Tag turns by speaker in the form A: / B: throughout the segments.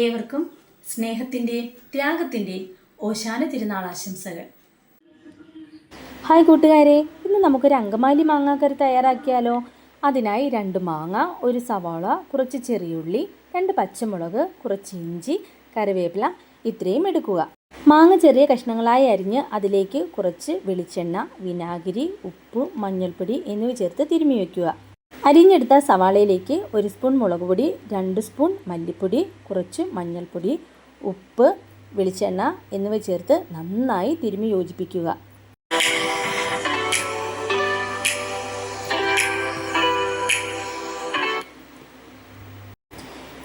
A: ഏവർക്കും സ്നേഹത്തിൻ്റെയും ത്യാഗത്തിൻ്റെയും ഓശാന തിരുനാൾ ആശംസകൾ.
B: ഹായ് കൂട്ടുകാരെ, ഇന്ന് നമുക്കൊരു അങ്കമാലി മാങ്ങാക്കറി തയ്യാറാക്കിയാലോ. അതിനായി 2 മാങ്ങ, 1 സവാള, കുറച്ച് ചെറിയുള്ളി, 2 പച്ചമുളക്, കുറച്ച് ഇഞ്ചി, കറിവേപ്പില ഇത്രയും എടുക്കുക. മാങ്ങ ചെറിയ കഷ്ണങ്ങളായി അരിഞ്ഞ് അതിലേക്ക് കുറച്ച് വെളിച്ചെണ്ണ, വിനാഗിരി, ഉപ്പ്, മഞ്ഞൾപ്പൊടി എന്നിവ ചേർത്ത് തിരുമ്മി വയ്ക്കുക. അരിഞ്ഞെടുത്ത സവാളയിലേക്ക് 1 സ്പൂൺ മുളക് പൊടി, 2 സ്പൂൺ മല്ലിപ്പൊടി, കുറച്ച് മഞ്ഞൾപ്പൊടി, ഉപ്പ്, വെളിച്ചെണ്ണ എന്നിവ ചേർത്ത് നന്നായി തിരുമ്മി യോജിപ്പിക്കുക.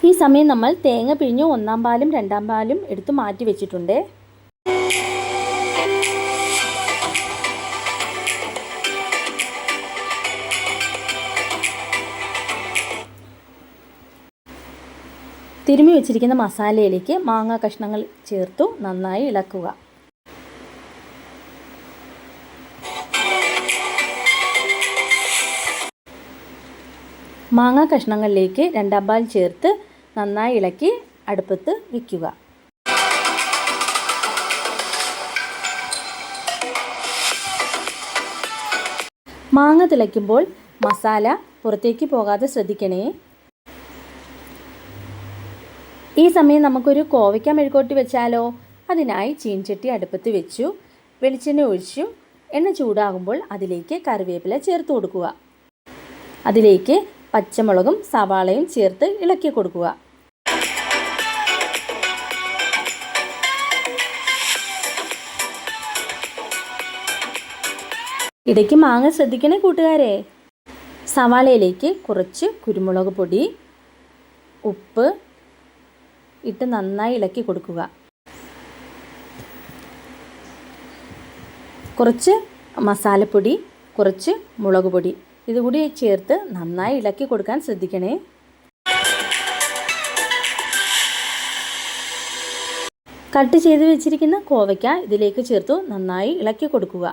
B: ഈ സമയം നമ്മൾ തേങ്ങ പിഴിഞ്ഞ് 1-ാം പാലും 2-ാം പാലും എടുത്ത് മാറ്റി വെച്ചിട്ടുണ്ട്. തിരുമ്മി വെച്ചിരിക്കുന്ന മസാലയിലേക്ക് മാങ്ങ കഷ്ണങ്ങൾ ചേർത്തു നന്നായി ഇളക്കുക. മാങ്ങ കഷ്ണങ്ങളിലേക്ക് 2-ാം പാൽ ചേർത്ത് നന്നായി ഇളക്കി അടുപ്പത്ത് വയ്ക്കുക. മാങ്ങ തിളയ്ക്കുമ്പോൾ മസാല പുറത്തേക്ക് പോകാതെ ശ്രദ്ധിക്കണേ. ഈ സമയം നമുക്കൊരു കോവയ്ക്ക മെഴുക്കുവരട്ടി വെച്ചാലോ. അതിനായി ചീൻചട്ടി അടുപ്പത്ത് വെച്ചു. വെളിച്ചെണ്ണ ഒഴിച്ചു. എണ്ണ ചൂടാകുമ്പോൾ അതിലേക്ക് കറിവേപ്പില ചേർത്ത് കൊടുക്കുക. അതിലേക്ക് പച്ചമുളകും സവാളയും ചേർത്ത് ഇളക്കി കൊടുക്കുക. ഇടയ്ക്ക് മാങ്ങ ശ്രദ്ധിക്കണേ കൂട്ടുകാരെ. സവാളയിലേക്ക് കുറച്ച് കുരുമുളക് പൊടി, ഉപ്പ് ഇട്ട് നന്നായി ഇളക്കി കൊടുക്കുക. കുറച്ച് മസാലപ്പൊടി, കുറച്ച് മുളക് പൊടി ഇതുകൂടി ചേർത്ത് നന്നായി ഇളക്കി കൊടുക്കാൻ ശ്രദ്ധിക്കണേ. കട്ട് ചെയ്ത് വെച്ചിരിക്കുന്ന കോവയ്ക്ക ഇതിലേക്ക് ചേർത്തു നന്നായി ഇളക്കി കൊടുക്കുക.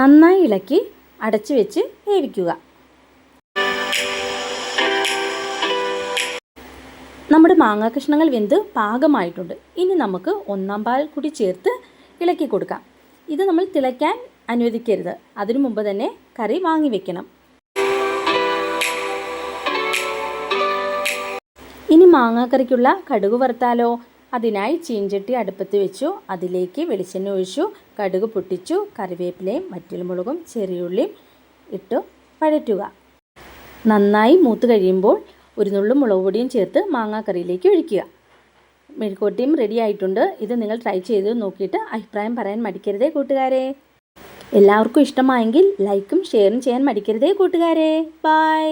B: നന്നായി ഇളക്കി അടച്ചു വെച്ച് വേവിക്കുക. നമ്മുടെ മാങ്ങാ കഷ്ണങ്ങൾ വെന്ത് പാകമായിട്ടുണ്ട്. ഇനി നമുക്ക് 1-ാം പാൽ കൂടി ചേർത്ത് ഇളക്കി കൊടുക്കാം. ഇത് നമ്മൾ തിളയ്ക്കാൻ അനുവദിക്കരുത്. അതിനു മുമ്പ് തന്നെ കറി വാങ്ങി വെക്കണം. ഇനി മാങ്ങാക്കറിക്കുള്ള കടുക് വറുത്താലോ. അതിനായി ചീൻചട്ടി അടുപ്പത്ത് വെച്ചു. അതിലേക്ക് വെളിച്ചെണ്ണ ഒഴിച്ചു. കടുക് പൊട്ടിച്ചു. കറിവേപ്പിലയും വറ്റൽമുളകും ചെറിയുള്ളിയും ഇട്ട് വഴറ്റുക. നന്നായി മൂത്ത് കഴിയുമ്പോൾ 1 നുള്ളു മുളക് പൊടിയും ചേർത്ത് മാങ്ങാക്കറിയിലേക്ക് ഒഴിക്കുക. മെഴുക്കുവരട്ടിയും റെഡി ആയിട്ടുണ്ട്. ഇത് നിങ്ങൾ ട്രൈ ചെയ്ത് നോക്കിയിട്ട് അഭിപ്രായം പറയാൻ മടിക്കരുതേ കൂട്ടുകാരെ. എല്ലാവർക്കും ഇഷ്ടമായെങ്കിൽ ലൈക്കും ഷെയറും ചെയ്യാൻ മടിക്കരുതേ കൂട്ടുകാരെ. ബൈ.